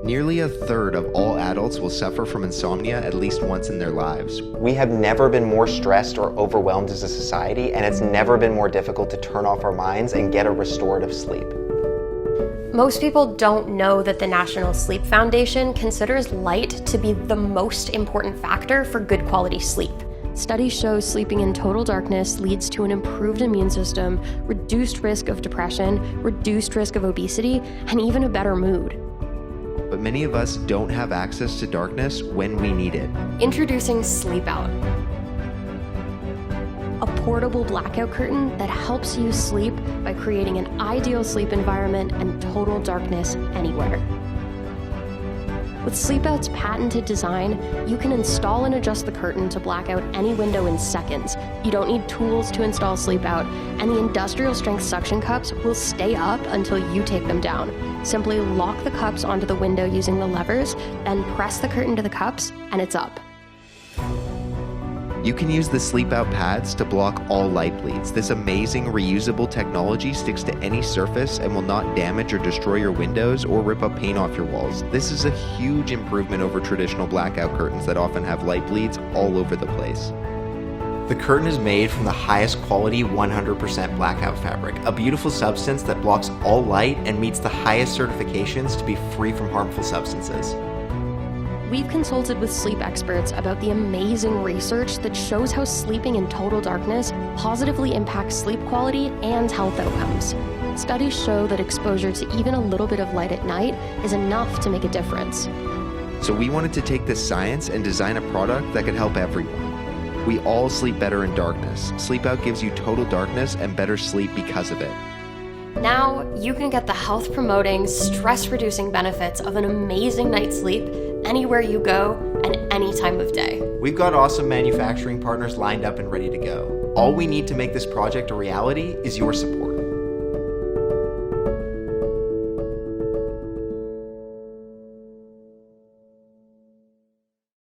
Nearly a third of all adults will suffer from insomnia at least once in their lives. We have never been more stressed or overwhelmed as a society, and it's never been more difficult to turn off our minds and get a restorative sleep. Most people don't know that the National Sleep Foundation considers light to be the most important factor for good quality sleep. Studies show sleeping in total darkness leads to an improved immune system, reduced risk of depression, reduced risk of obesity, and even a better mood. But many of us don't have access to darkness when we need it. Introducing Sleepout, a portable blackout curtain that helps you sleep by creating an ideal sleep environment and total darkness anywhere. With Sleepout's patented design, you can install and adjust the curtain to black out any window in seconds. You don't need tools to install Sleepout, and the industrial strength suction cups will stay up until you take them down. Simply lock the cups onto the window using the levers, then press the curtain to the cups, and it's up. You can use the Sleepout pads to block all light bleeds. This amazing reusable technology sticks to any surface and will not damage or destroy your windows or rip up paint off your walls. This is a huge improvement over traditional blackout curtains that often have light bleeds all over the place. The curtain is made from the highest quality 100% blackout fabric, a beautiful substance that blocks all light and meets the highest certifications to be free from harmful substances. We've consulted with sleep experts about the amazing research that shows how sleeping in total darkness positively impacts sleep quality and health outcomes. Studies show that exposure to even a little bit of light at night is enough to make a difference. So we wanted to take this science and design a product that could help everyone. We all sleep better in darkness. Sleepout gives you total darkness and better sleep because of it. Now, you can get the health-promoting, stress-reducing benefits of an amazing night's sleep anywhere you go and any time of day. We've got awesome manufacturing partners lined up and ready to go. All we need to make this project a reality is your support.